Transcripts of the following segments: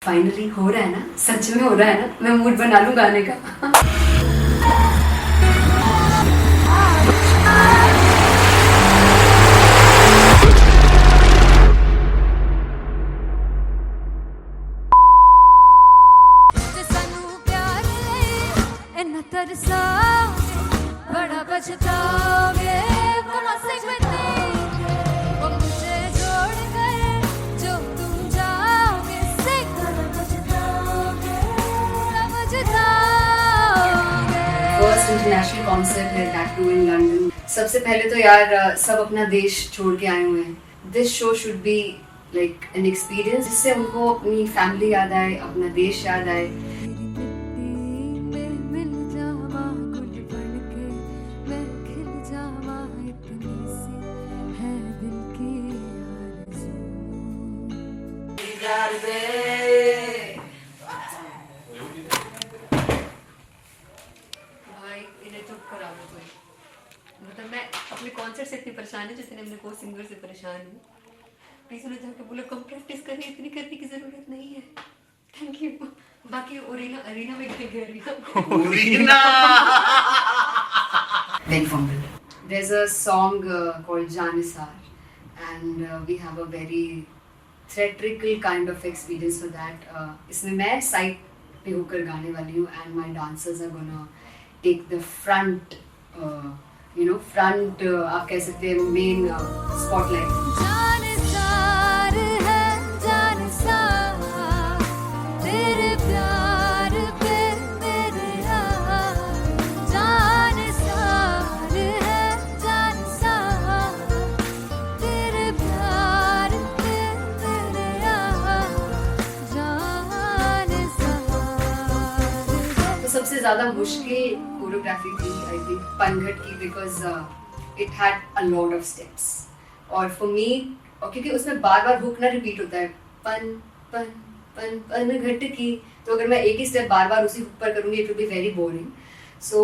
Finally हो रहा है ना, सच में हो रहा है ना, मैं मूड बना लूं गाने का। बड़ा पछताओगे बड़ा फर्स्ट इंटरनेशनल कॉन्सर्ट है, दैट टू इन लंदन। सबसे पहले तो यार सब अपना देश छोड़ के आए हुए हैं। This show should be like an experience जिससे उनको अपनी फैमिली याद आए, अपना देश याद आए। मतलब मैं अपने कॉन्सर्ट से इतनी परेशान है जितने अपने को सिंगर से परेशान हूँ। प्लीज उन्हें जाके बोलो कम प्रैक्टिस करनी, इतनी करने की जरूरत नहीं है। Thank you. बाकी अरीना में गए arena Very fumble. There's a song called Janisar and we have a very theatrical kind of experience for that. इसमें मैं साइड पे होकर गाने वाली हूँ and my dancers are gonna take the front front आप कह सकते हैं मेन स्पॉटलाइट। सबसे ज्यादा मुश्किल कोरियोग्राफी थी आई थिंक पनघट की, because it had a lot of steps और फॉर मी, और क्योंकि उसमें बार बार हुक ना रिपीट होता है, पन पन पन पनघट की, तो अगर मैं एक ही स्टेप बार बार उसी हुक पर करूंगी it will be very boring. So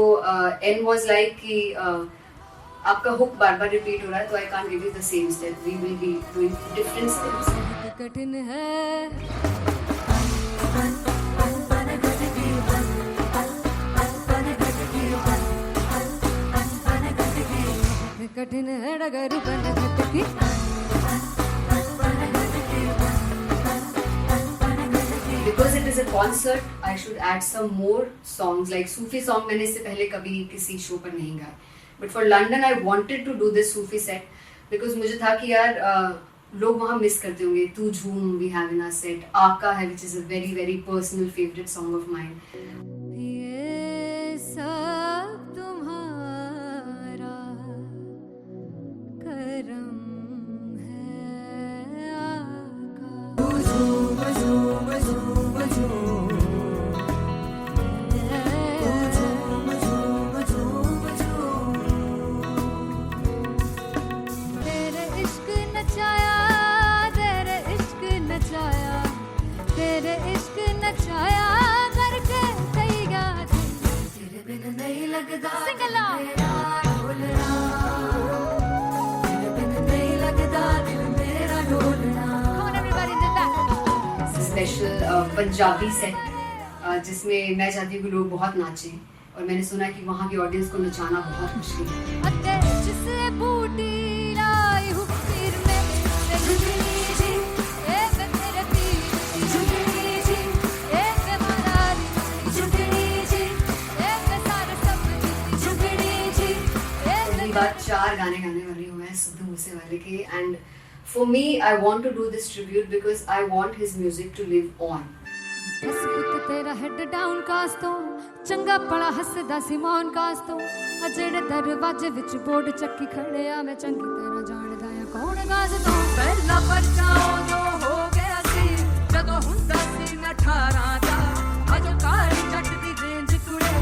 an was like कि आपका हुक बार बार रिपीट हो रहा है तो I can't give you the same step, we will be doing different steps. कठिन है कठिन है डगर पनघट की। Because it is a concert, I should add some more songs like Sufi song। मैंने इससे पहले कभी किसी शो पर नहीं गाया, but for London I wanted to do this Sufi set because मुझे था कि यार लोग वहाँ मिस करते होंगे। तू झूम we have in our set, आका है which is a very very personal favorite song of mine। ये सब तुम्हारा करम है आका। झूम झूम झूम झूम झूम झूम झूम झूम तेरे इश्क नचाया, तेरे इश्क नचाया, तेरे इश्क नचाया करके कईगा तेरे बिन नहीं लगदा मेरा ढोलना, तेरे बिन नहीं लगदा दिल मेरा ढोलना। Come on everybody did that. Special Punjabi set जिसमें मैं चाहती हूँ कि लोग बहुत नाचें और मैंने सुना कि वहाँ की ऑडियंस को नचाना बहुत मुश्किल है। अते जिससे बूटी लाई हूँ फिर मैं झुकनी जी, एक तेरे पीर झुकनी जी, एक मनाली झुकनी जी, एक सारे सब झुकनी जी। पहली बार 4 गाने गाने वाली हूँ मैं सिद्धू मूसेवाले के, and for me I want to do this tribute because I want his music to live on. बस पुत तेरा हेड डाउन कास तो चंगा पड़ा हसदा सिमोन कास तो अजेड़े दरवाजे विच बोर्ड चक्की खड़े आ मैं चंगी तरह जानदा आ कौन गाज तो पहला परचाओ जो हो गया सी जदों हुंदा सी मैं 18 दा अजो कारी जट दी रेंज कुड़े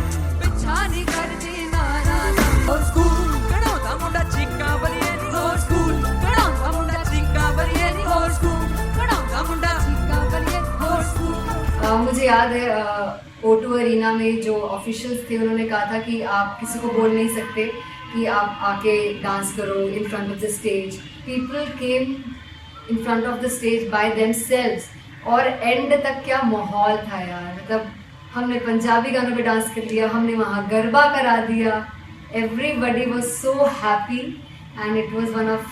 पिछा नहीं करदी नारा दा स्कूल कढ़ाउंदा मुंडा चीका बलिए नी हो स्कूल कढ़ाउंदा मुंडा चीका बलिए नी हो स्कूल कढ़ाउंदा मुंडा चीका बलिए हो स्कूल। मुझे याद है O2 अरीना में जो ऑफिशियल्स थे उन्होंने कहा था कि आप किसी को बोल नहीं सकते कि आप आके डांस करो in front of the stage. People came in front of the stage by themselves और एंड तक क्या माहौल था यार, मतलब हमने पंजाबी गानों पे डांस कर लिया, हमने वहाँ गरबा करा दिया, everybody was so happy and it was one of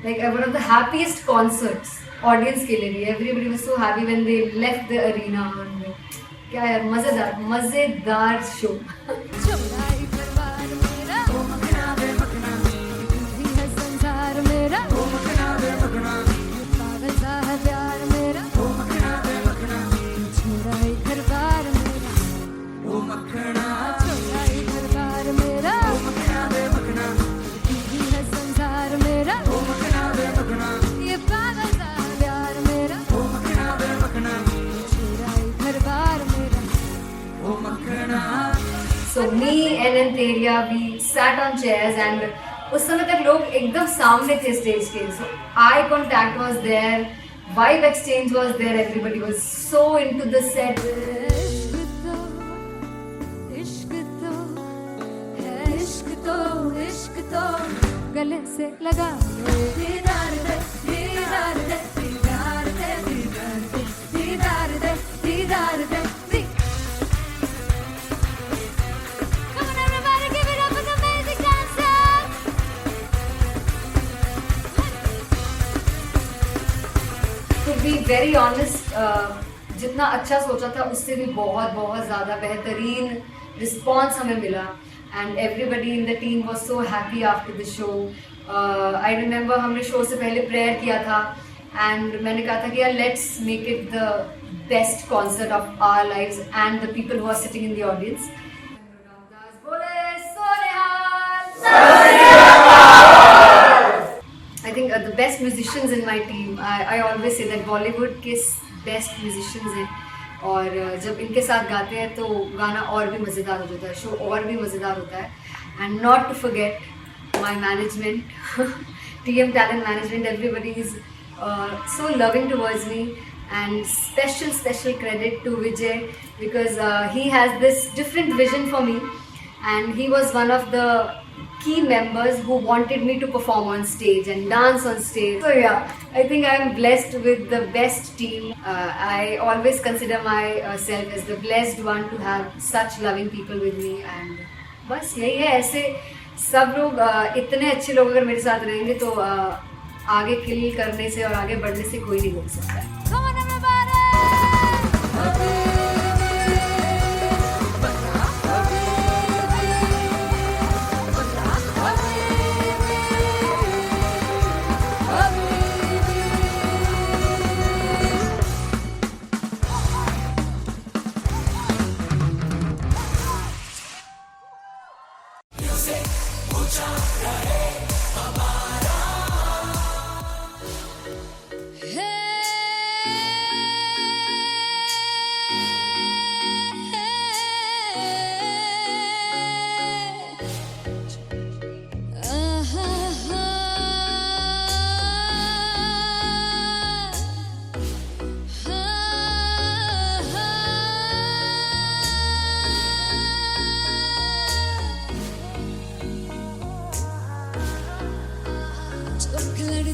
the happiest concerts audience के लिए भी. Everybody was so happy when they left the arena. क्या यार, मजेदार शो. चौड़ाई परिवार मेरा, ओ मखना वे मखना, तू ही है संसार मेरा, ओ मखना वे मखना, पागल सा है प्यार मेरा, ओ मखना वे मखना, चौड़ाई परिवार मेरा, ओ मखना, चौड़ाई परिवार मेरा, ओ मखना वे मखना, तू ही है संसार मेरा, ओ मखना वे मखना, ये पागल सा है प्यार मेरा, ओ मखना वे मखना, चौड़ाई परिवार मेरा. So me and Antheria, we sat on chairs and उस समय तक लोग एकदम सामने थे स्टेज के. So eye contact was there, vibe exchange was there, everybody was so into the set. इश्क तो है, इश्क तो गले से लगा ले. दीदार दे, दीदार दे, दीदार दे, दीदार दे, दीदार दे, दीदार दे. Come on everybody, give it up for the amazing dancers. To be very honest, जितना अच्छा सोचा था उससे भी बहुत ज़्यादा बेहतरीन रिस्पॉन्स हमें मिला. And everybody in the team was so happy after the show. I remember हमने शो से पहले प्रेयर किया था एंड मैंने कहा था कि यार let's make it the best concert of our lives and the people who are sitting in the audience. I think the best musicians in my team, I always say that Bollywood के best musicians हैं और जब इनके साथ गाते हैं तो गाना और भी मज़ेदार हो जाता है, शो और भी मज़ेदार होता है. And not to forget my management, TM Talent Management, everybody is so loving towards me, and special credit to Vijay because he has this different vision for me and he was one of the key members who wanted me to perform on stage and dance on stage. So yeah, I think I am blessed with the best team. I always consider myself as the blessed one to have such loving people with me and बस यही है. ऐसे सब लोग इतने अच्छे लोग अगर मेरे साथ रहेंगे तो आगे किल करने से और आगे बढ़ने से कोई नहीं रोक सकता है. Come on everybody.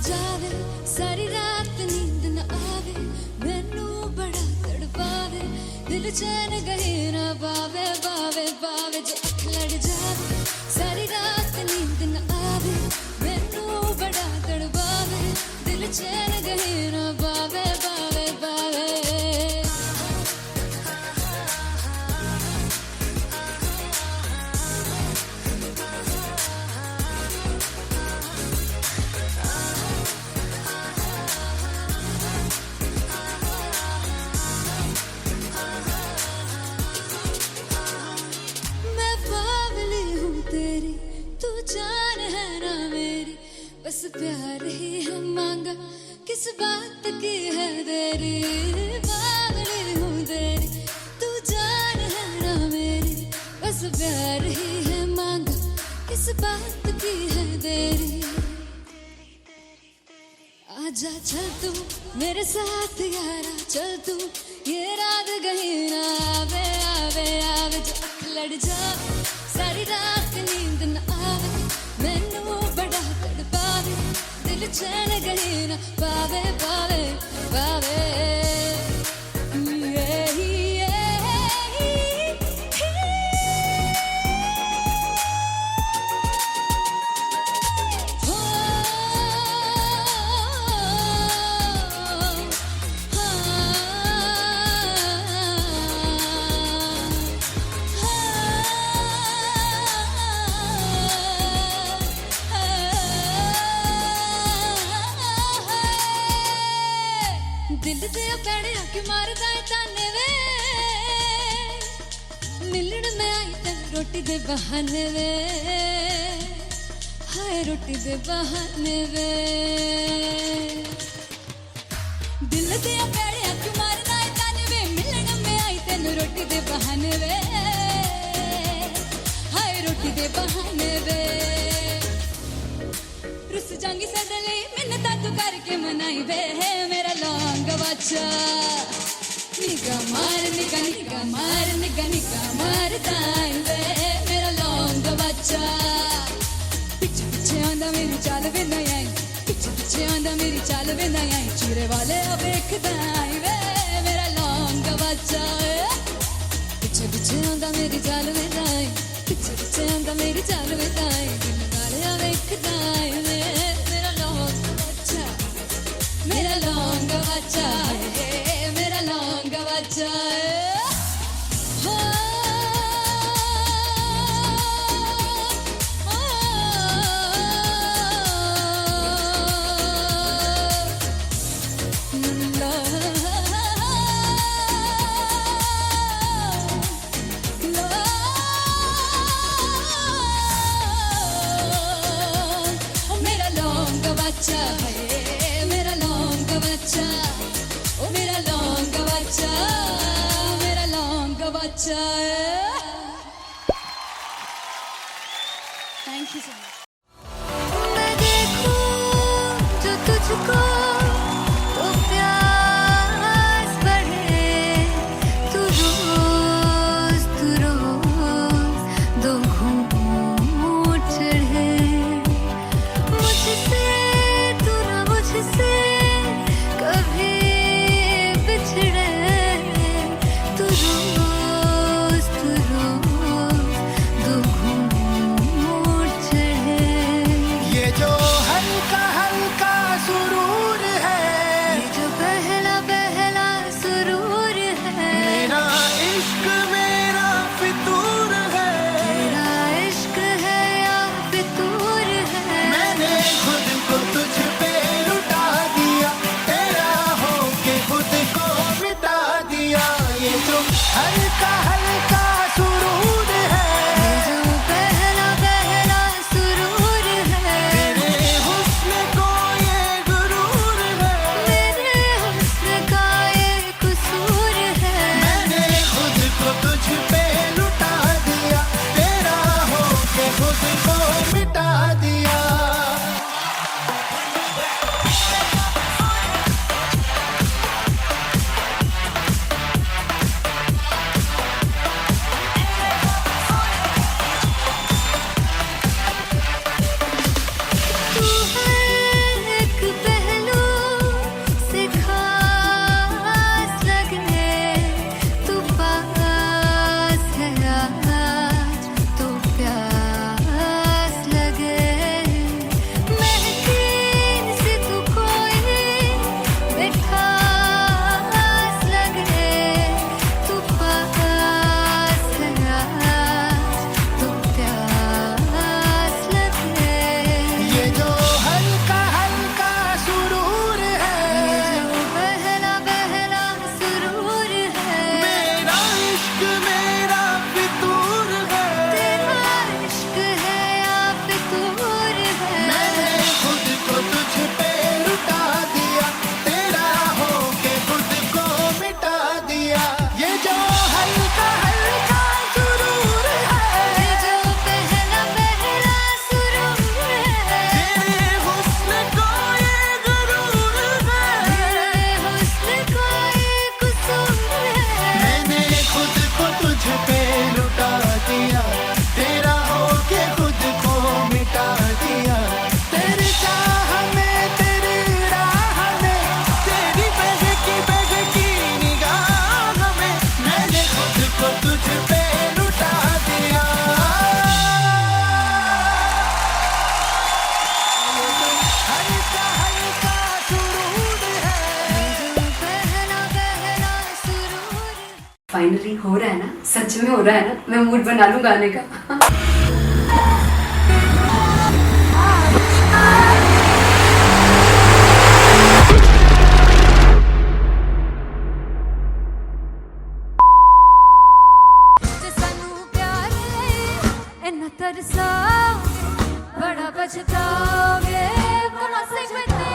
जावे सारी रात नींद न आवे, मैनू बड़ा तड़पावे, दिल चैन गहे ना पावे, पावे पावे जो अख लड़ जावे. सारी रात नींद न आवे, मैनू बड़ा तड़पावे, दिल चैन गहे ना पावे, पावे पावे. बस प्यार ही है मांगा, किस बात की है देरी, पागल हूँ तेरी, तू जान है ना मेरी. बस प्यार ही है मांगा, किस बात की है देरी. आजा चल तू मेरे साथ यारा, चल तू ये रात गही ना आवे, आवे आवे जो अख लड़ जावे, सारी रात नींद न आवे, मैनू बड़ा तड़पावे, दिल चैन गही ना पावे, पावे पावे. रोटी दे बहाने वे, हाय रोटी दे बहाने वे, दिल दिया पैड़िया क्यों मारना है ताने वे, मिलन में आई तेन रोटी दे बहाने वे, हाय रोटी दे बहाने वे, रुस जांगी सदले मिन्नता तू करके मनाई वे, मेरा लौंग बच्चा निगा मार निगा निगा मार निगा निगा मार दाई वे, मेरा लौंग बच्चा पीछे पीछे आंदा मेरी चाल वे नहीं आई, पीछे पीछे आंदा मेरी चाल वे नहीं आई, चूरे वाले अब एक दाई वे, मेरा लौंग बच्चा पीछे पीछे आंदा मेरी चाल वे नहीं आई, पीछे पीछे आंदा मेरी चाल वे नहीं आई, दिन वाले अब एक दाई वे, मेरा लौंग बच्चा, मेरा लौंग बच्चा मेरा लौंग बच्चा मेरा लौंग बच्चा है, मेरा लौंग बच्चा, ओ मेरा लौंग बच्चा, मेरा लौंग बच्चा। Thank you so much. मैं देखूं जो तुझको तो प्यास बढ़े, तू रोज दो घूंट चढ़े, मुझसे तू ना मुझसे कभी बिछड़े, तू रोज दो घूंट चढ़े, ये जो हल्का हल्का सुरूर है, ये जो पहला पहला सुरूर है, मेरा इश्क मेरा फितूर है, तेरा इश्क है या फितूर है, मैंने खुद को तुझ पे लुटा दिया, तेरा होके खुद को मिटा दिया, ये जो हल्का हल्का सुरूर है, ये जो पहला पहला सुरूर है, तेरे हुस्न को ये गुरूर है, मेरे हुस्न का ये कसूर है, मैंने खुद को तुझ पे लुटा दिया, तेरा होके खुद को मिटा दिया। तू हर एक पहलू से खास लगे, तू पास है आज तो प्यास लगे, महकी से तू कोई मिठास लगे, तू पास है आज तो प्यास लगे, ये जो हल्का हल्का सुरूर है, ये जो पहला पहला सुरूर है, मेरा इश्क मेरा फितूर है, तेरा इश्क है या फितूर है, मैंने खुद को तुझ पे लुटा दिया, तेरा होके खुद को मिटा दिया, ये जो हल्का हल्का सुरूर है, ये जो पहला पहला सुरूर है, तेरे हुस्न को ये गुरूर है, तेरे हुस्न का ये कसूर है, मैंने खुद को तुझ पे लुटा दिया, तेरा होके खुद को मिटा दिया, तेरी चाह में तेरी राह में, तेरी बहकी निगाह में, मैंने खुद को तुझ पे लुटा दिया। हल्का हल्का सुरूर है, ये जो पहला पहला सुरूर है। फाइनली हो रहा है ना, सच में हो रहा है ना, मैं मूड बना लूं गाने का। जे सानू प्यार तरसा बड़ा पछताओगे बड़ा सिखते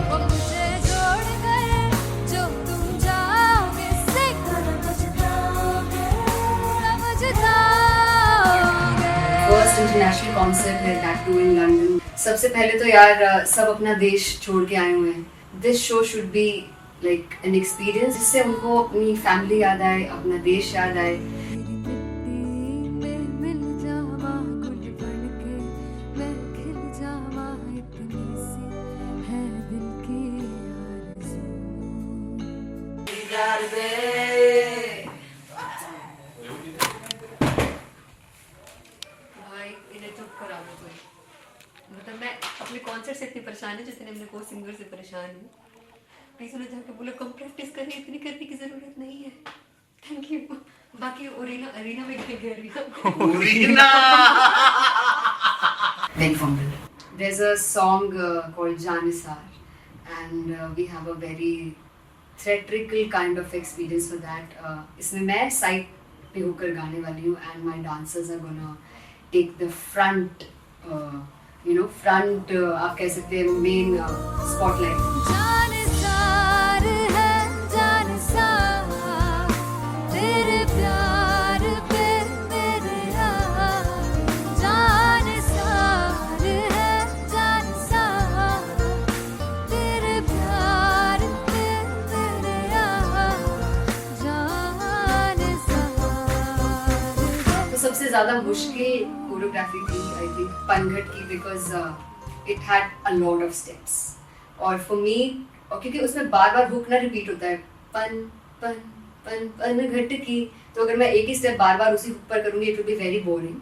वो मुझे छोड़ गए जो तुम जाओगे सिख बड़ा पछताओगे बड़ा पछताओगे। फर्स्ट इंटरनेशनल कॉन्सर्ट है दैट टू इन लंदन। सबसे पहले तो यार सब अपना देश छोड़ के आए हुए हैं। This show should be like an experience जिससे उनको अपनी फैमिली याद आए, अपना देश याद आए। भाई इन्हें चुप करा दो कोई। मतलब मैं अपने कॉन्सर्ट से इतनी परेशान हूँ जितने अपने को सिंगर से परेशान हूँ। प्लीज उन्हें जाके बोलो कम प्रैक्टिस करनी, इतनी करने की जरूरत नहीं है। Thank you. बाकी अरीना में गए arena Then fumble. There's a song called Janisar and we have a very theatrical kind of experience for that. इसमें मैं साइड पे होकर गाने वाली हूँ and my dancers are gonna take the front, front आप कह सकते हैं main spotlight. जानसार है जानसार तेरे प्यार पे मेरे यार जानसार है जानसार तेरे प्यार पे मेरे यार जानसार। तो सबसे ज़्यादा मुश्किल कोरियोग्राफी थी आई थिंक पनघट की because it had a lot of steps और फॉर मी और क्योंकि उसमें बार बार हुक ना रिपीट होता है पन पन पन पन घट की, तो अगर मैं एक ही स्टेप बार बार उसी हुक पर करूँगी it will be very boring.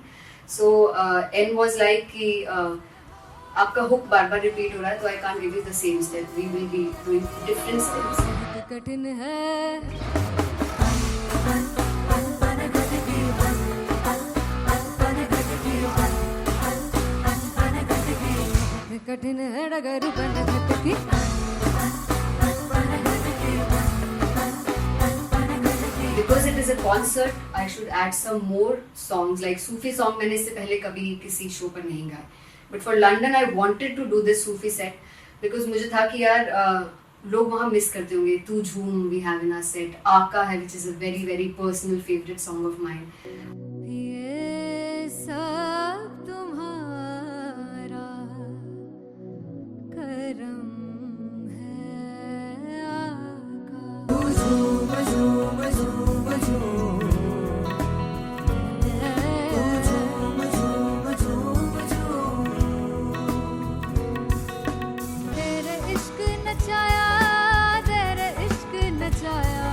So an was like कि आपका हुक बार बार रिपीट हो रहा है तो I can't give you the same step, we will be doing different steps. कठिन है कठिन है डगर बन घटकी Because it is a concert, I should add some more songs like Sufi song मैंने इससे पहले कभी किसी शो पर नहीं गाए। But for London I wanted to do this Sufi set because मुझे था कि यार लोग वहाँ मिस करते होंगे। तू झूम we have in our set, आका है which is a very very personal favorite song of mine. ये सब तुम्हारा करम है आका। झूम झूम झूम झूम झूम झूम झूम झूम तेरे इश्क नचाया तेरे इश्क नचाया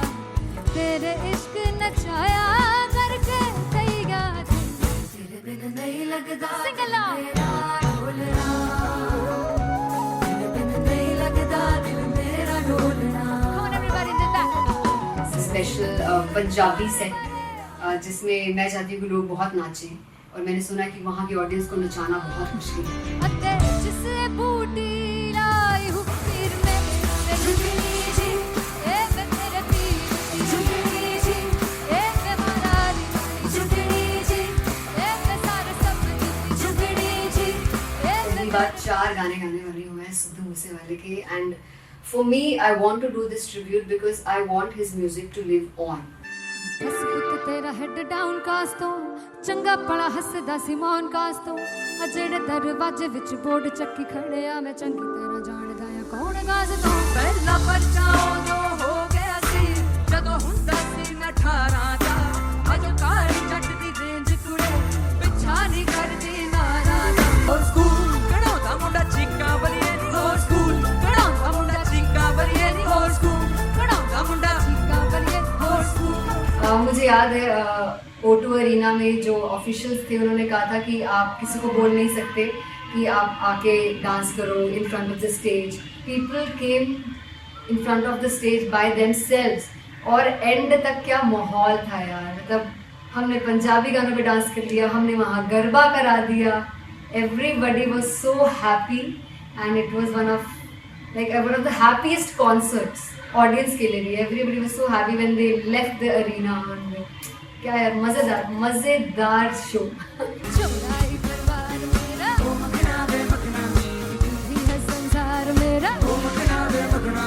तेरे इश्क नचाया करके तैया तेरे बिन नहीं लगदा सिंगला मेरा ढोलना तेरे बिन नहीं लगदा दिल मेरा ढोलना। Come on everybody do that. Special Punjabi set जिसमें मैं चाहती हूँ कि लोग बहुत नाचें और मैंने सुना कि वहाँ की ऑडियंस को नचाना बहुत मुश्किल है। अते जिसे बूटी लाई हूँ पीर में मैं झुकनी जी ए मैं तेरे पीर की झुकनी जी ए मैं मरारी की झुकनी जी ए मैं सारे सपने की झुकनी जी ए पहली बार 4 गाने गाने वाली हूँ मैं सिद्धू मूसेवाले के and for me I want to do this tribute because I want his music to live on. बस पुत तेरा हेड डाउन कास तो चंगा पड़ा हसदा सी मौन कास तो अजेड़े दरवाजे विच बोर्ड चक्की खड़े आ मैं चंगी तरह जानदा आ कौन गाज तो पहला बच्चा उदों हो गया सी जदों हुंदा सी मैं 18 दा अजो कारी जट दी रेंज कुड़े पिछा नहीं करदी नारा दा और स्कूल कढ़ाउंदा मुंडा चीका बरिए नी और स्कूल कढ़ाउंदा मुंडा चीका बरिए नी और स्कूल कढ़ाउंदा मुंडा चीका बरिए और स्कूल। मुझे याद है O2 अरीना में जो ऑफिशियल्स थे उन्होंने कहा था कि आप किसी को बोल नहीं सकते कि आप आके डांस करो in front of the stage. People came in front of the stage by themselves और एंड तक क्या माहौल था यार। मतलब हमने पंजाबी गानों पे डांस कर लिया, हमने वहाँ गरबा करा दिया। Everybody was so happy and it was one of the happiest concerts audience के लिए भी। Everybody was so happy when they left the arena. क्या यार, मजेदार मजेदार शो। चौराई परिवार मेरा, ओ मखना वे मखना, तू ही है संसार मेरा, ओ मखना वे मखना,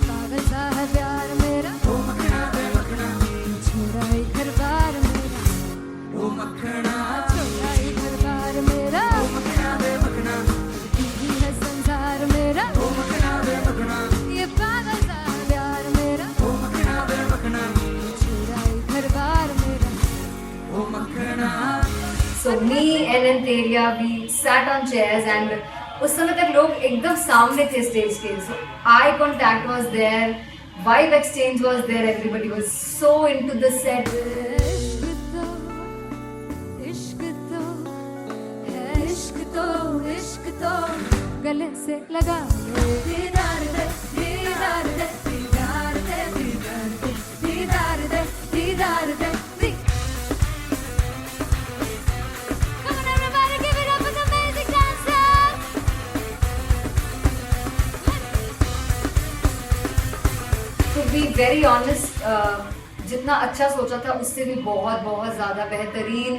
पागल सा है प्यार मेरा, ओ मखना वे मखना, चौराई परिवार मेरा, ओ मखना, चौराई परिवार मेरा, ओ मखना वे मखना, तू ही है संसार मेरा, ओ मखना वे मखना, ये पागल सा है प्यार मेरा, ओ मखना वे मखना, चौराई परिवार मेरा, ओ मखना। So me and Antelia, we sat on chairs and उस समय तक लोग एकदम सामने थे स्टेज के, so eye contact was there, vibe exchange was there, everybody was so into the set. इश्क तो है, इश्क तो, इश्क तो गले से लगा ले, दीदार दे, दीदार दे, दीदार दे, दीदार दे, दीदार दे, दीदार दे, दी। Come on everybody, give it up for the amazing dancers. To be very honest, जितना अच्छा सोचा था उससे भी बहुत बहुत ज़्यादा बेहतरीन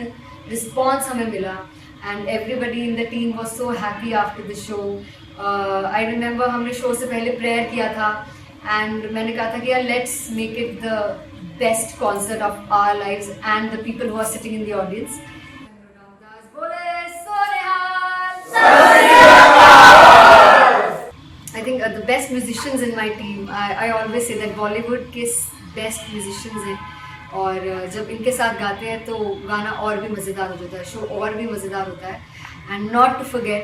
रिस्पॉन्स हमें मिला and everybody in the team was so happy after the show. I remember हमने शो से पहले प्रेयर किया था एंड मैंने कहा था कि यार let's make it the best concert of our lives and the people who are sitting in the audience. I think the best musicians in my team, I always say that Bollywood के best musicians हैं और जब इनके साथ गाते हैं तो गाना और भी मज़ेदार हो जाता है, शो और भी मज़ेदार होता है। And not to forget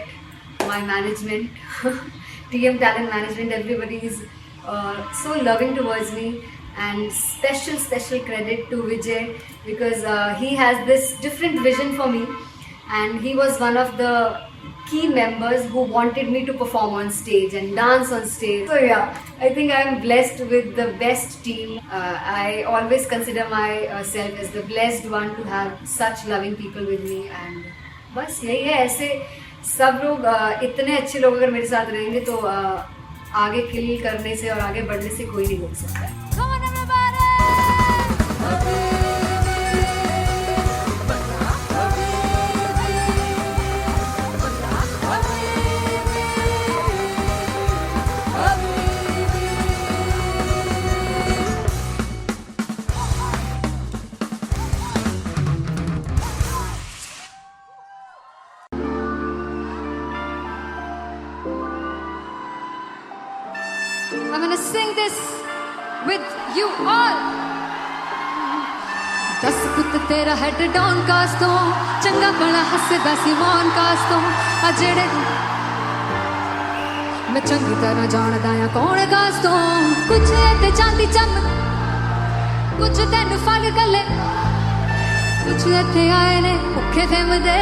my management, TM Talent Management, everybody is so loving towards me and special credit to Vijay because he has this different vision for me and he was one of the key members who wanted me to perform on stage and dance on stage. So yeah, I think I'm blessed with the best team. I always consider myself as the blessed one to have such loving people with me and बस यही है। ऐसे सब लोग इतने अच्छे लोग अगर मेरे साथ रहेंगे तो आगे किल करने से और आगे बढ़ने से कोई नहीं रोक सकता है। Come on everybody. I'm gonna sing this with you all. दस पुत तेरा हेड डाउन कास्ट तो चंगा भला हसदा सी मौन कास्ट तो आ जेड़े मैं चंगी तरह जानदा आ कौन कास्ट तो कुछ ते चांदी चम कुछ तेन फल गले कुछ इत्थे आए ने भुखे फेम दे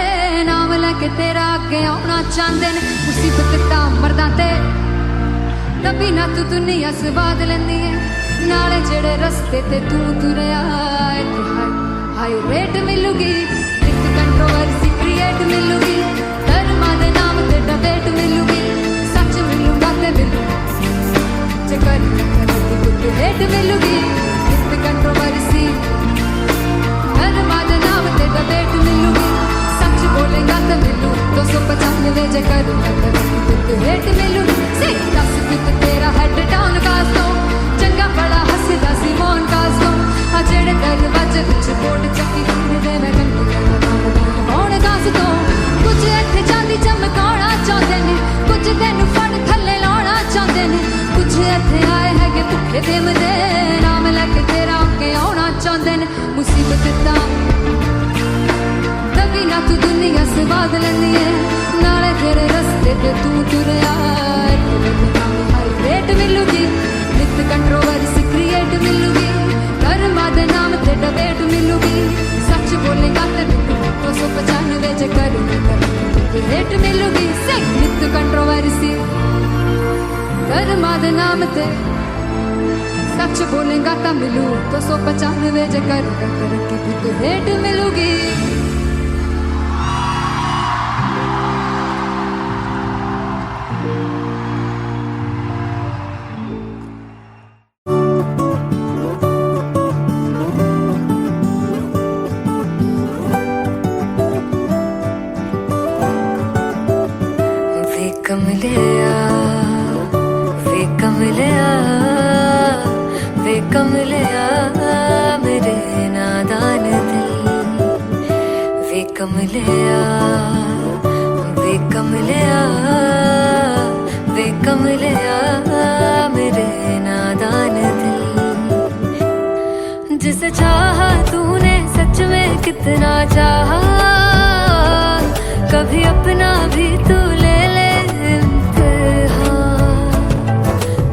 नाम लैके तेरा अगे आउणा चाहंदे ने मुसीबत दा मरदा ते तभी ना तू दुनिया स्वाद लेंदी है नाले जेड़े रस्ते ते तू तुरया इत्थे हाई रेट मिलूगी इक कंट्रोवर्सी क्रिएट मिलूगी धर्मा दे नाम ते डिबेट मिलूगी सच मिलूगा ते मिलू जे कर कुछ रेट मिलूगी इक कंट्रोवर्सी धर्मा दे नाम ते डिबेट मिलूगी सच बोलेगा ते मिलू 295 जे करूंगा ते रेट मिलूगी से दस कुछ तेरा हेड डाउन कास्तो चंगा बड़ा हसदा सी मौन कास्तो आ जेड़े दरवाजे विच बोर्ड चक्की दे मैं घंटी कौन कास्तो कुछ इत्थे चांदी चमकाउणा चाहंदे ने कुछ तैनू फड़ थल्ले लाउणा चाहंदे ने कुछ इत्थे आए हैगे भुखे फेम दे नाम लैके तेरा अगे आउणा चाहंदे ने मुसीबत दा तभी ना तू दुनिया स्वाद लैंदी है नाले तेरे रस्ते ते तू तुरया हाई रेट मिलूगी नित कंट्रोवर्सी क्रिएट मिलूगी धर्मा दे नाम ते डिबेट मिलूगी सच बोलेगा ते मिलू 295 जे करूंगा रेट मिलूगी से नित कंट्रोवर्सी धर्मा दे नाम ते सच बोलेगा ता मिलू 295 जे करूंगा तरक्की रेट मिलूगी। कमलिया वे कमलिया वे कमलिया मेरे नादान दिल, जिसे चाहा तूने सच में कितना चाहा, कभी अपना भी तू ले ले इम्तिहान,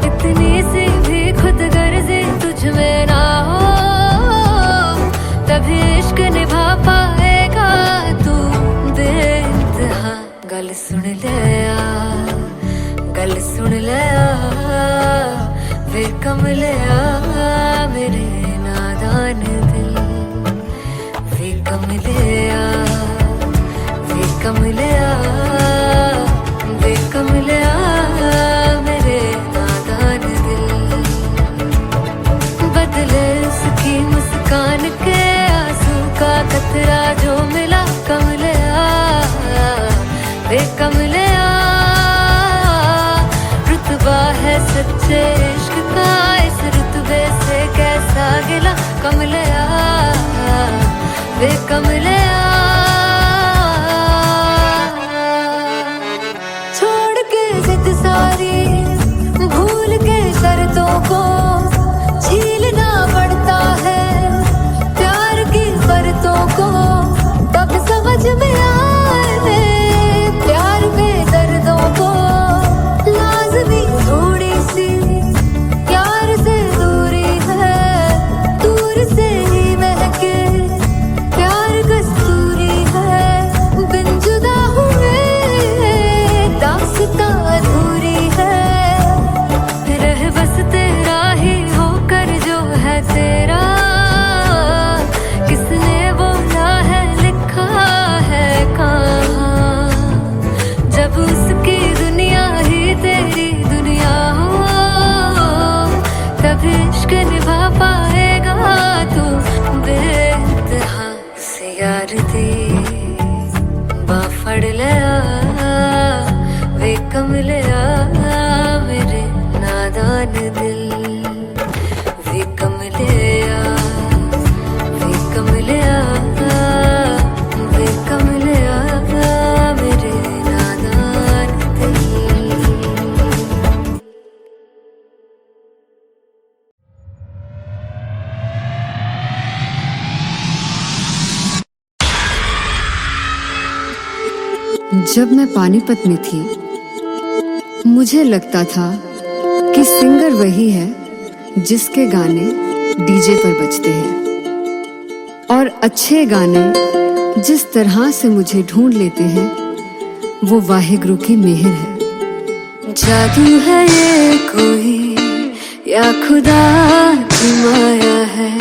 इतनी सी भी खुद गर्जी तुझ में ना हो, तभी इश्क निभा पाएगा तू बेइंतहा। गल सुन ले आ, गल सुन ले आ, वे कमलिया मेरे नादान दिल, वे कमलिया वे कमलिया वे कमलिया मेरे नादान दिल, बदले उसकी मुस्कान के आंसू का कतरा जो मिला कमलिया वे कमलिया, रुतबा है सच्चे इश्क का इस रुतबे से कैसा गिला कमलिया वे कमलिया, छोड़ के जिद सारी भूल के शर्तों को झीलना पड़ता है प्यार की शर्तों को, तब समझ में आए प्यार में दर्दों को, लाज़मी थोड़ी सी प्यार से दूरी है, दूर से ही महके प्यार कस्तूरी है, बिन जुदा हुए दास्तां अधूरी है, रह बस तेरा ही होकर जो है तेरा, किसने बोला है लिखा है कहाँ, जब उसकी दुनिया ही तेरी दुनिया हो, तभी इश्क निभा पाएगा तू बेइंतहा। से यार दी बाफड़ लिया वे कमलिया मेरे नादान दिल, वे कमलिया वे कमलिया वे कमलिया मेरे नादान दिल। जब मैं पानीपत में थी मुझे लगता था कि सिंगर वही है जिसके गाने डीजे पर बजते हैं, और अच्छे गाने जिस तरह से मुझे ढूंढ लेते हैं वो वाहिगुरु की मेहर है। जादू है ये कोई या खुदा की माया है,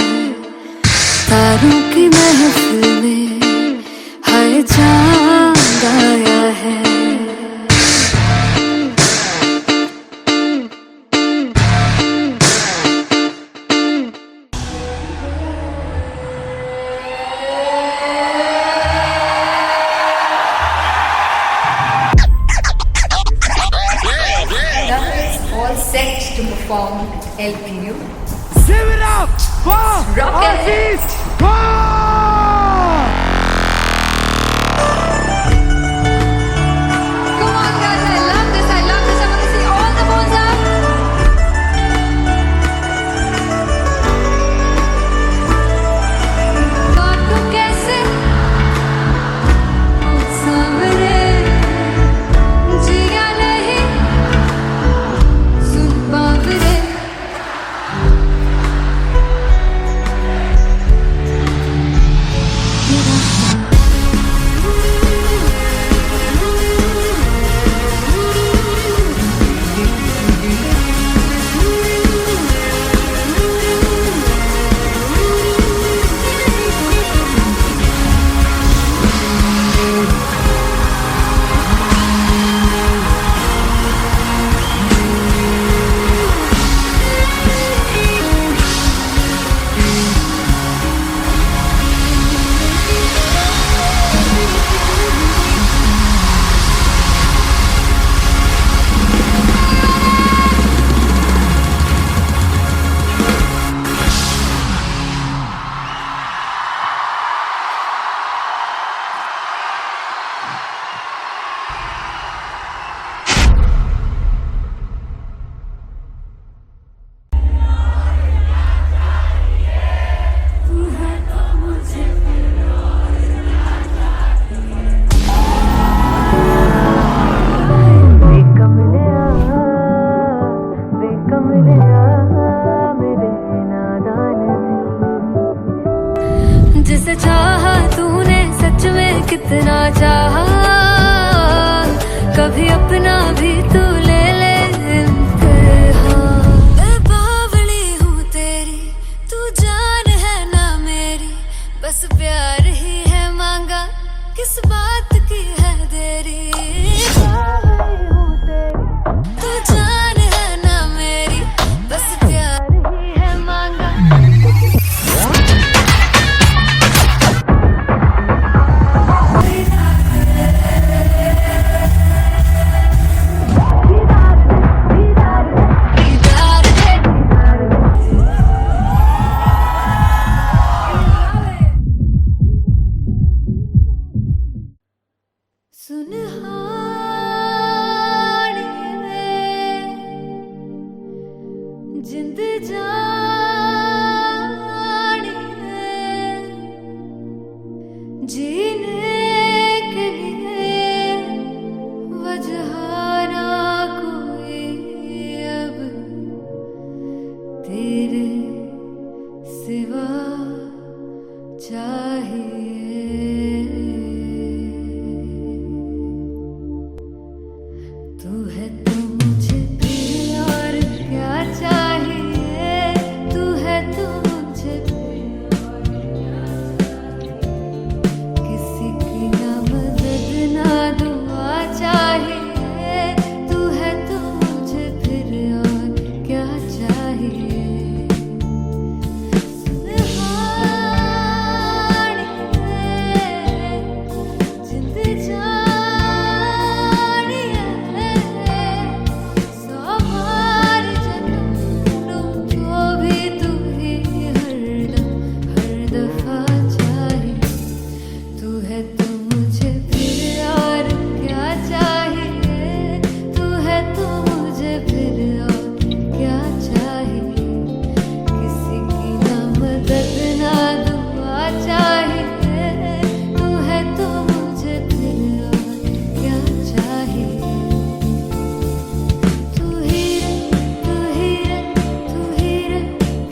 तारों की महफिल में हर चांद आया है। All set to perform LPU. Sivirap for artist Come on guys, I love this, I love this. I want to see all the balls up. काटू कैसे सामने जिया नहीं सुन बाबरे, जिसे चाहा तूने सच में कितना चाहा, कभी अपना भी तू ले ले इम्तिहान। मैं बावली हूँ तेरी, तू जान है ना मेरी, बस प्यार ही है मांगा, किस बात की है देरी। बावली हूँ तेरी, तू जान है ना मेरी, बस प्यार ही है मांगा। जिंद जानी है, जीने के लिए वजह ना कोई अब तेरे सिवा चाहिए। तू है तो मुझे फिर और क्या चाहिए, तू है तो मुझे फिर और क्या चाहिए। किसी की ना मदद ना दुआ चाहिए, तू है तो मुझे फिर और क्या चाहिए। सुनहानी है, जिंद जानी है, सौ बार जन्म लूं तो भी तू ही हरदम हर दफा चाहिए। तू है तो मुझे फिर और क्या चाहिए, तू है तो मुझे फिर और क्या चाहिए। किसी की ना मदद ना दुआ चाहिए, तू है तो मुझे फिर और क्या चाहिए। तू ही रे, तू ही रे, तू ही रे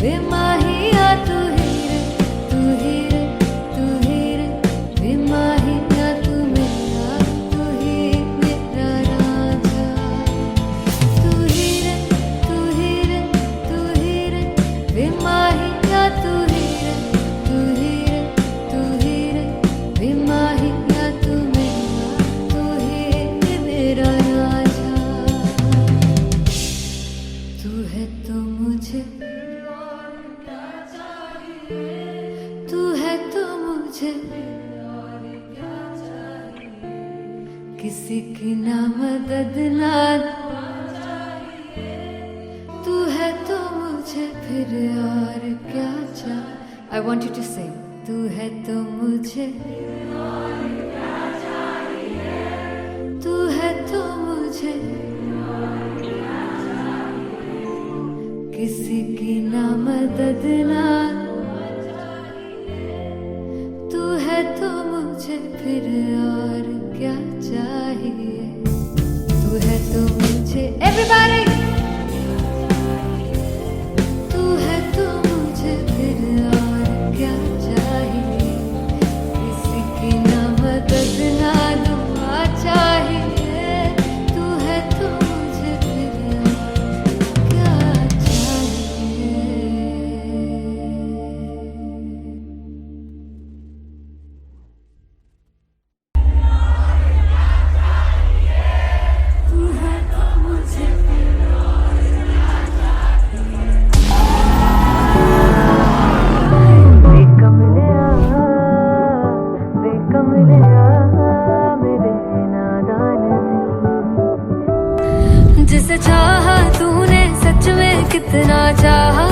बेमाहिया, तू ही रे, तू ही रे, तू ही रे बेमाहिया, तू मेरा, तू ही मेरा राजा। तू ही रे, तू ही रे, तू ही रे बेमाहिया, तू ही रे, तू ही रे, तू ही रे बेमाहिया, तू मेरा, तू ही मेरा राजा। तू है तो मुझे और क्या चाहिए, तू है तो मुझे और क्या चाहिए। किसी की ना मदद ना दुआ चाहिए, तू है तो मुझे फिर और क्या चाहिए। I want you to sing. तू है तो मुझे और क्या चाहिए, तू है तो मुझे किसी की ना मदद ना तू है तो मुझे फिर और क्या चाहिए। तू है तो मुझे everybody, तू है तो मुझे फिर और क्या चाहिए। किसी की ना मदद ना दुआ चाहिए, तू है तो मुझे फिर और क्या चाहिए। तू है तो मुझे फिर और क्या चाहिए। बेकमलिया मेरे नादान दिल, जिसे चाहा तूने सच में कितना चाहा,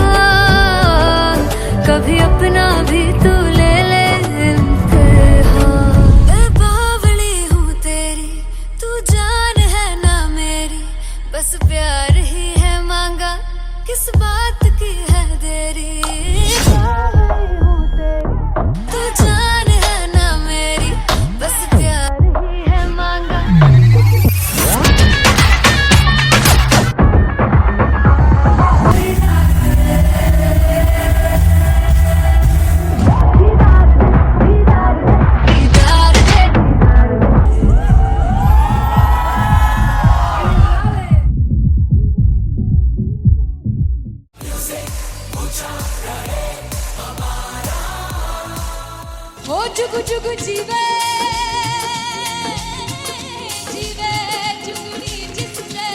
कभी अपना भी तू ले ले इम्तिहान। मैं बावली हूँ तेरी, तू जान है ना मेरी, बस प्यार ही है मांगा, किस बात की है देरी। बावली हूँ तेरी, तू जान है ना मेरी, बस प्यार ही है मांगा। हो जुग जुग जीवे जीवे जुगनी जिससे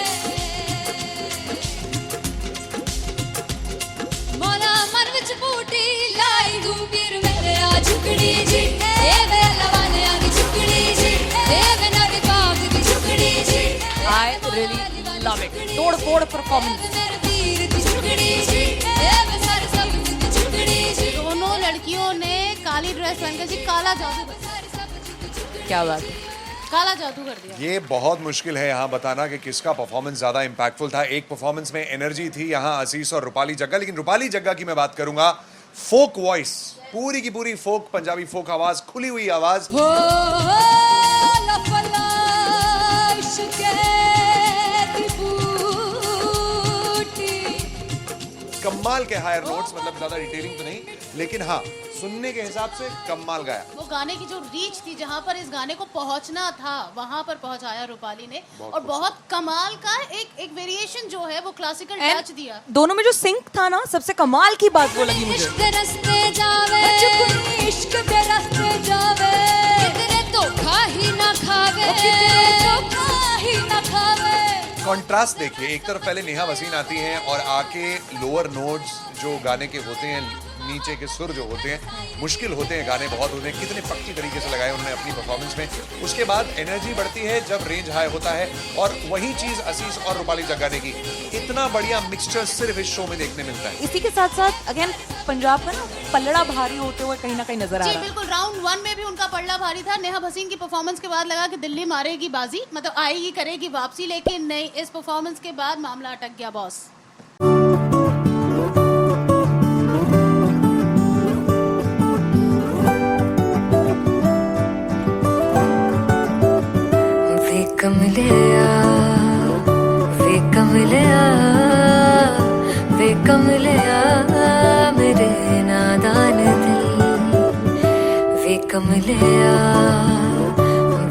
मोला मन विच बूटी लाई गुबीर मेरे आ झुकड़ी जी ए वे लवाने आगी झुकड़ी जी ए वे नदी बाग की झुकड़ी जी I really love it. तोड़-फोड़ performance. मेरे वीर की झुकड़ी जी ए वे सारे सब की झुकड़ी जी दोनों लड़कियों ने काली ड्रेस पहनकर जी काला जादू क्या बात है। काला जादू कर दिया। ये बहुत मुश्किल है यहाँ बताना कि किसका परफॉर्मेंस ज्यादा इम्पैक्टफुल था। एक परफॉर्मेंस में एनर्जी थी यहाँ असीस और रूपाली जग्गा, लेकिन रूपाली जग्गा की मैं बात करूंगा फोक वॉइस, पूरी की पूरी फोक, पंजाबी फोक आवाज, खुली हुई आवाज। हो लफला इश्क़े की बूटी कमाल के हायर नोट्स, मतलब ज्यादा डिटेलिंग तो नहीं, लेकिन हाँ सुनने के हिसाब से कमाल गाया। वो गाने की जो रीच थी, जहाँ पर इस गाने को पहुंचना था वहां पर पहुंचाया रूपाली ने, और बहुत कमाल का एक वेरिएशन जो है वो क्लासिकल टच दिया। दोनों में जो सिंक था ना, सबसे कमाल की बात वो लगी मुझे। इश्क दे रस्ते जावे इश्क दे रस्ते जावे कितने धोखा ही ना खावे धोखा ही ना खावे। कॉन्ट्रास्ट देखिए, एक तरफ पहले नेहा वसीन आती हैं और आके लोअर नोट्स जो गाने के होते हैं, नीचे के सुर जो होते हैं, मुश्किल होते हैं, गाने बहुत होते हैं, कितने पक्की तरीके से लगाए उन्होंने अपनी परफॉर्मेंस में। उसके बाद एनर्जी बढ़ती है जब रेंज हाई होता है, और वही चीज असीस और रूपाली जग्गा ने की। इतना बढ़िया मिक्सचर सिर्फ इस शो में देखने मिलता है। इसी के साथ साथ अगेन पंजाब का ना पल्लड़ा भारी होते हुए कहीं ना कहीं नजर आ जी रहा है। बिल्कुल, राउंड 1 में भी उनका पल्ला भारी था। नेहा भसीन की परफॉर्मेंस के बाद लगा कि दिल्ली मारेगी बाजी, मतलब आएगी करेगी वापसी, लेकिन नहीं, इस परफॉर्मेंस के बाद मामला अटक गया बॉस। वे कमलिया मेरे नादान दिल, वे कमलिया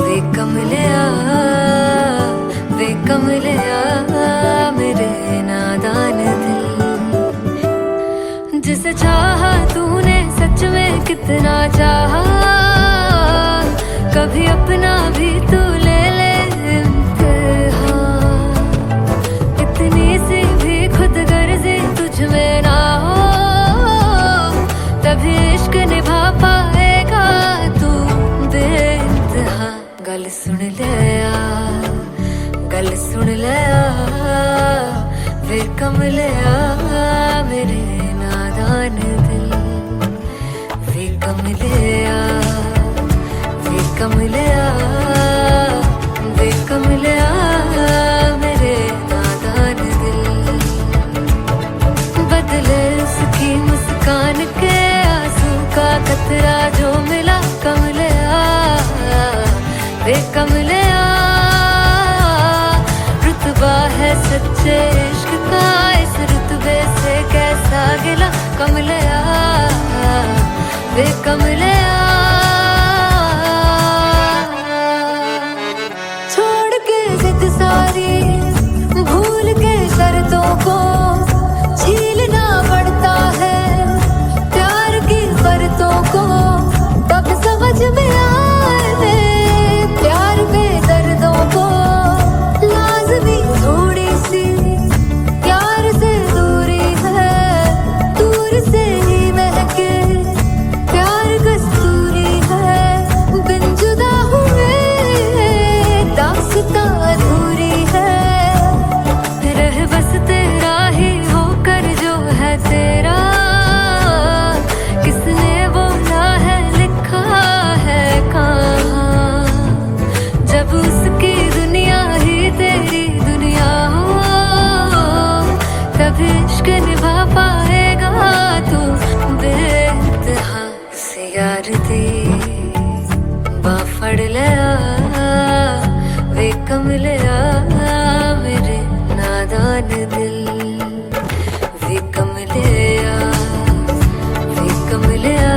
वे कमलिया वे कमलिया मेरे नादान दिल। जिसे चाहा तूने सच में कितना चाहा, कभी अपना भी तू ले ले इम्तिहान। इतनी सी भी खुद गर्जी तुझ में ना हो, तभी इश्क निभा पाएगा तू बेइंतहा। गल सुन लिया गल सुन लिया वे कमलिया मेरे नादान दिल, वे कमलिया वे कमलिया वे कमलिया मेरे नादान दिल। बदले उसकी मुस्कान के आंसू का कतरा जो मिला कमलिया वे कमलिया। रुतबा है सच्चे इश्क का, इस रुतबे से कैसा गिला कमलिया वे कमलिया। छोड़ के जिद सारी भूल के शर्तों को, झीलना पड़ता है प्यार की शर्तों को, तब समझ में आए प्यार में दर्दों को। लाज़मी थोड़ी सी प्यार से दूरी है, दूर से ही महके प्यार कस्तूरी है। बिन जुदा हुए दास्तां अधूरी है, रह बस तेरा ही होकर जो है तेरा। किसने बोला है लिखा है कहाँ, जब उसकी दुनिया ही तेरी दुनिया हो, तभी इश्क निभा पाएगा तू बेइंतहा। से यार दी बाफड़ लिया वे कमलिया मेरे नादान दिल, वे कमलिया वे कमलिया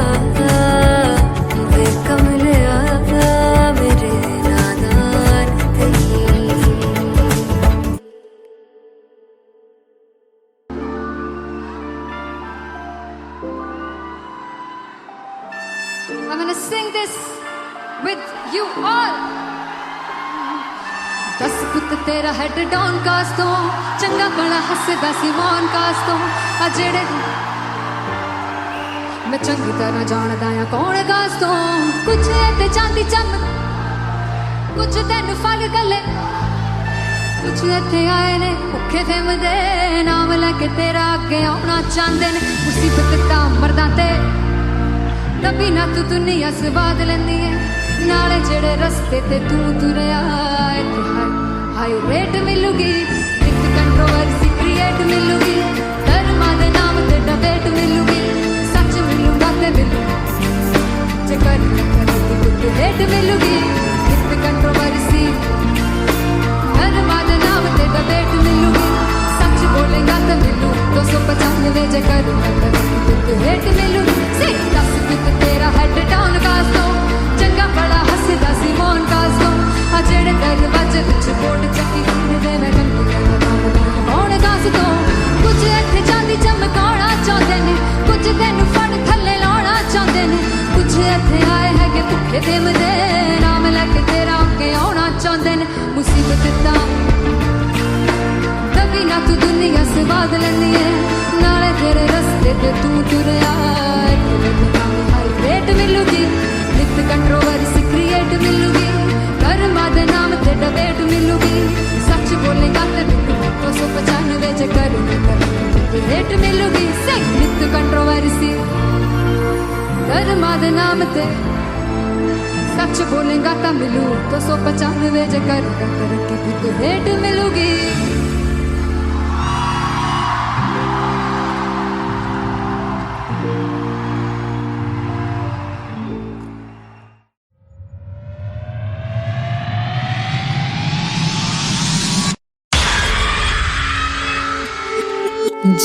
वे कमलिया मेरे नादान दिल। I'm gonna sing this with you all. दस पुत तेरा हेड डाउन कास तो चंगा बड़ा हसदा सिमोन कास तो आ जेड़े मैं चंगी तरह जानदा आ कौन कास तो कुछ ते चांदी चम कुछ तेन फल गले कुछ इत्थे आए ने भुखे फिमदे नाम लैके तेरा अगे आउणा चाहंदे ने मुसीबत दा मरदा ते तभी ना तू दुनिया स्वाद लैंदी है नाले जेड़े रस्ते ते तू तुरया इत्थे हाई रेट मिलूगी विद कंट्रोवर्सी क्रिएट मिलूगी धर्मा दे नाम ते डिबेट मिलूगी सच मिलूगा ते मिलू जे कर तो रेट मिलूगी विद कंट्रोवर्सी धर्मा दे नाम ते डिबेट मिलूगी सच बोलेगा तो मिलू 295 जे कर तो रेट मिलूगी से 10 फिट तेरा हेड डाउन कास तो चंगा बड़ा हसदा सिमोन कास तो आ जेड़े दरवाजे विच बोर्ड चक्की दे मैं कौन कास तो कुछ इत्थे चांदी चमकाउणा चाहंदे ने कुछ तैनू फड़ थल्ले लाउणा चाहंदे ने कुछ इत्थे आए है कि भुखे फिमदे नाम लैके तेरा अगे आउणा चाहंदे ने मुसीबत दा तभी ना तू दुनिया स्वाद लैंदी है नाले तेरे रस्ते ते तू तुरया हाई रेट मिलूगी विद कंट्रोवर्सी क्रिएट मिलूगी धर्मा दे नाम ते डिबेट मिलूगी सच बोलेगा ते मिलू 295 जे कर रेट मिलूगी से विद कंट्रोवर्सी धर्मा दे नाम ते सच बोलेगा ता मिलू 295 जे कर रेट मिलूगी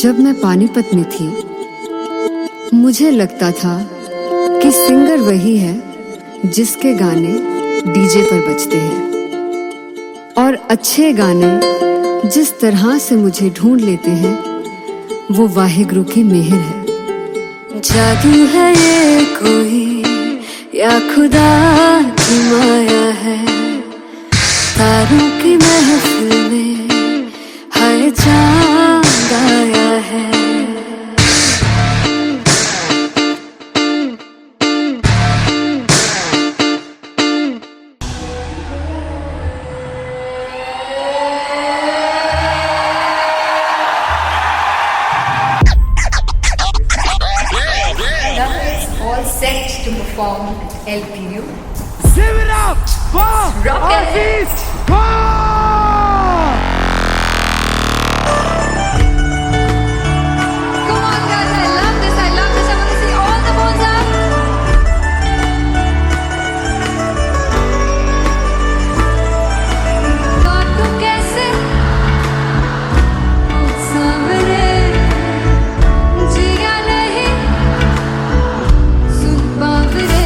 जब मैं पानीपत में थी मुझे लगता था कि सिंगर वही है जिसके गाने डीजे पर बजते हैं और अच्छे गाने जिस तरह से मुझे ढूंढ लेते हैं वो वाहिगुरु की मेहर है। जादू है ये कोई या खुदा की माया है तारों की महफिल में हाय चांद आया है। All set to perform LPU. Give it up for Aziz Khan! Come on guys, I love this, I love this. I want to see all the balls up. काटू कैसे सामने जिया नहीं सुन बाबरे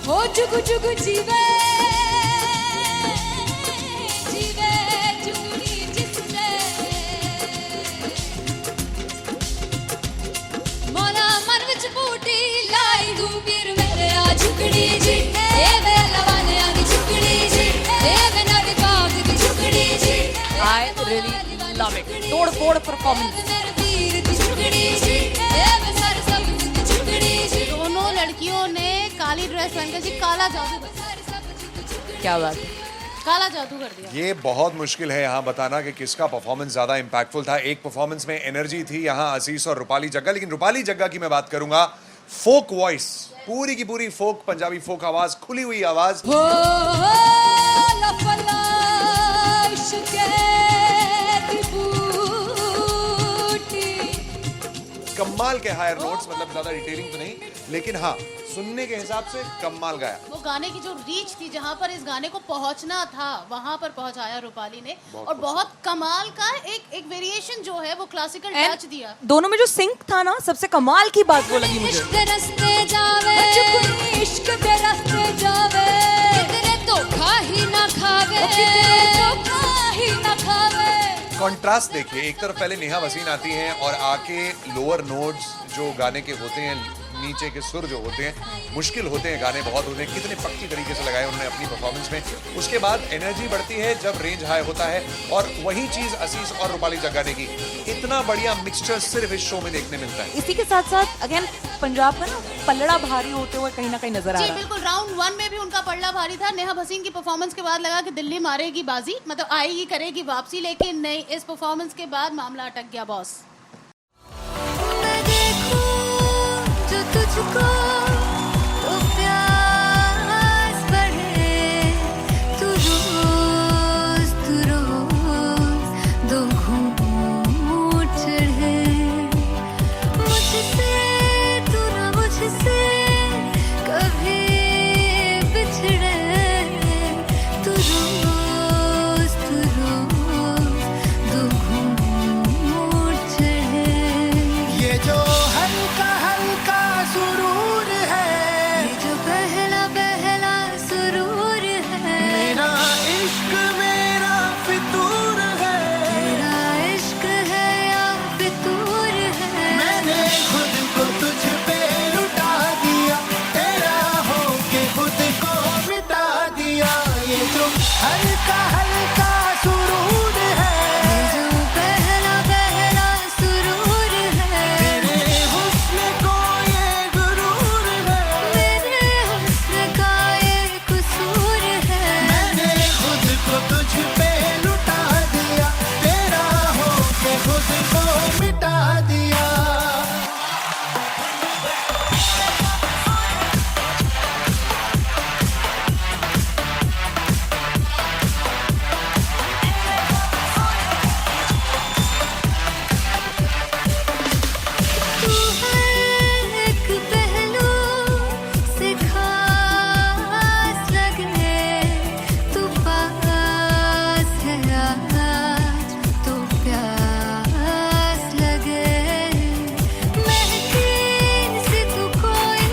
हो जुगु जुगु जीवे जीवे जुगनी जिसने मोला मन विच बूटी लाई गुबीर मेरे आ झुकड़ी जी ए वे लवाने आगी झुकड़ी जी ए वे नदी बाग की झुकड़ी जी I really love it. तोड़ फोड़ performance. हीर दी झुकड़ी जी ए मैं सर सब्ज दी झुकड़ी जी दोनों लड़कियों ने काली ड्रेस पहनकर जी काला जादू कर दिया। क्या बात है। काला जादू कर दिया। ये बहुत मुश्किल है यहाँ बताना कि किसका परफॉर्मेंस ज्यादा इंपैक्टफुल था। एक परफॉर्मेंस में एनर्जी थी यहाँ असीस और रूपाली जग्गा, लेकिन रूपाली जग्गा की मैं बात करूंगा, फोक वॉइस, पूरी की पूरी फोक, पंजाबी फोक आवाज, खुली हुई आवाज। हो लफलाश के दी बूटी कमाल के हायर नोट्स, मतलब ज्यादा डिटेलिंग तो नहीं, लेकिन हाँ सुनने के हिसाब से कमाल गाया। वो गाने की जो रीच थी, जहाँ पर इस गाने को पहुंचना था वहां पर पहुंचाया रूपाली ने, और बहुत कमाल का एक वेरिएशन जो है वो क्लासिकल टच दिया। दोनों में जो सिंक था ना, सबसे कमाल की बात वो लगी मुझे। इश्क रस्ते जावे इश्क दे रस्ते जावे कितने धोखा ही ना खावे धोखा ही ना खावे। कॉन्ट्रास्ट देखिए, एक तरफ पहले नेहा वसीन आती हैं और आके लोअर नोट्स जो गाने के होते हैं, नीचे के सुर जो होते हैं, मुश्किल होते हैं, गाने बहुत होते हैं, कितने पक्की तरीके से लगाए उन्होंने अपनी परफॉर्मेंस में। उसके बाद एनर्जी बढ़ती है जब रेंज हाई होता है, और वही चीज असीस और रूपाली जग्गा ने की। इतना बढ़िया मिक्सचर सिर्फ इस शो में देखने मिलता है। इसी के साथ साथ अगेन पंजाब का ना पलड़ा भारी होते हुए कहीं ना कहीं नजर आ जी रहा है। बिल्कुल, राउंड 1 में भी उनका पलड़ा भारी था। नेहा भसीन की परफॉर्मेंस के बाद लगा कि दिल्ली मारेगी बाजी, मतलब आएगी करेगी वापसी, लेकिन नहीं, इस परफॉर्मेंस के बाद मामला अटक गया बॉस। मैं देखूं जो तुझको तो प्यास बढ़े तू रोज दो घूंट चढ़े मुझसे तू ना मुझसे कभी बिछड़े तू रोज दो घूंट चढ़े। ये जो हल्का हल्का सुरूर है, ये जो पहला पहला सुरूर है मेरा इश्क मेरा फितूर है। तेरा इश्क है या फितूर है। मैंने खुद को तुझ पे लुटा दिया, तेरा होके खुद को मिटा दिया। ये जो हल्का हल्का सुरूर है, ये जो पहला पहला सुरूर है तेरे हुस्न को ये गुरूर है। मेरे हुस्न का ये कसूर है। मैंने खुद को तुझ पे लुटा दिया, तेरा होके खुद को मिटा दिया। तू है एक पहलू से खास लगे तू पास है आज तो प्यास लगे महकी से तू कोई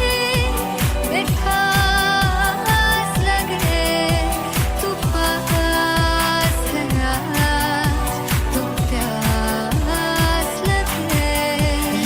मिठास लगे तू पास है आज तो प्यास लगे।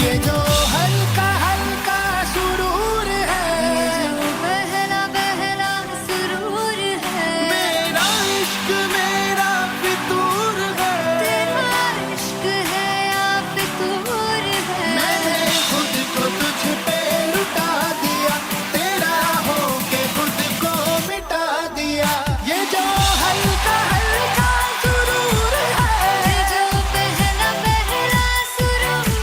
ये जो हल्का हल्का सुरूर है, ये जो पहला पहला सुरूर है मेरा इश्क मेरा फितूर है। तेरा इश्क है या फितूर है। मैंने खुद को तुझ पे लुटा दिया, तेरा होके खुद को मिटा दिया। ये जो हल्का हल्का सुरूर है, ये जो पहला पहला सुरूर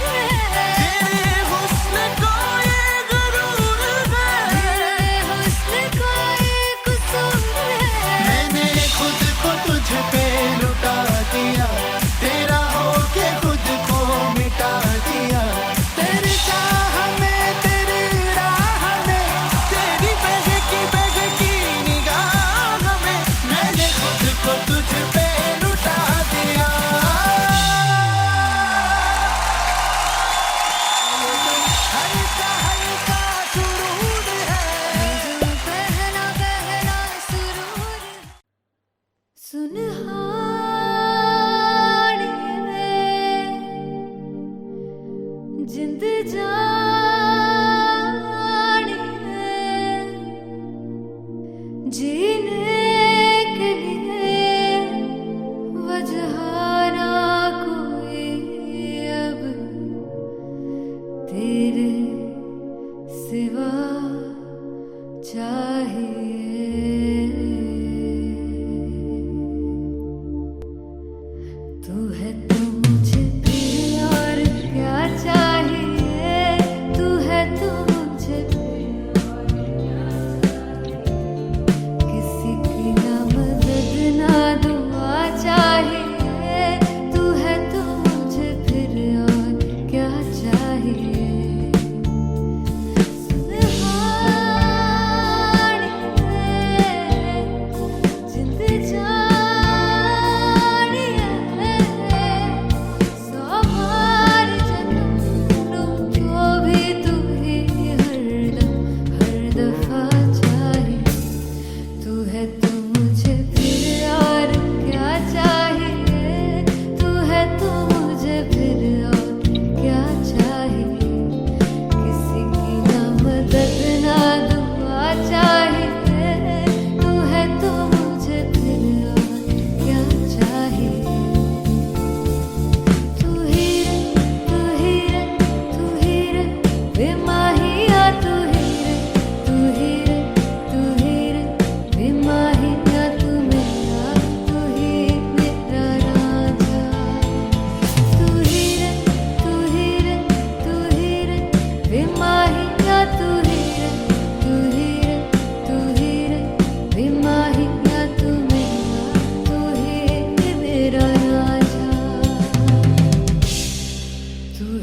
है तेरे हुस्न को ये गुरूर है। मेरे हुस्न का ये कसूर है। मैंने खुद को तुझ पे लुटा दिया, तेरा होके खुद को मिटा दिया। तेरी चाह में तेरी राह में तेरी बहकी निगाह में मैंने खुद को तुझ पे लुटा दिया। हल्का हल्का सुरूर है, ये जो पहला पहला सुरूर सुनहाड़िए जिंद जानिए जीने के लिए वजह ना कोई अब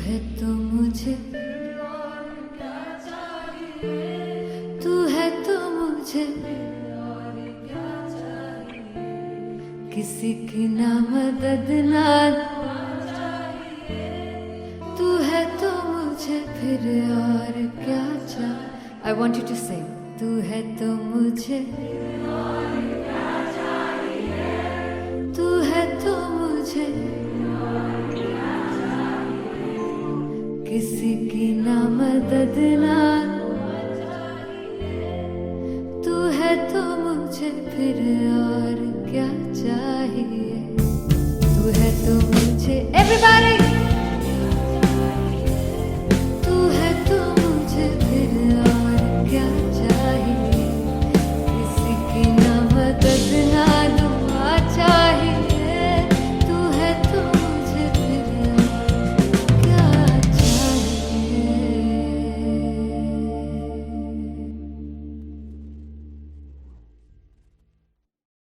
है तो मुझे, तू है तो मुझे, किसी की ना मदद ना, तू है तो मुझे फिर और क्या चाहिए. I want you to sing. तू है तो मुझे, तू है तो मुझे, किसी की ना मदद ना, तू है तो मुझे फिर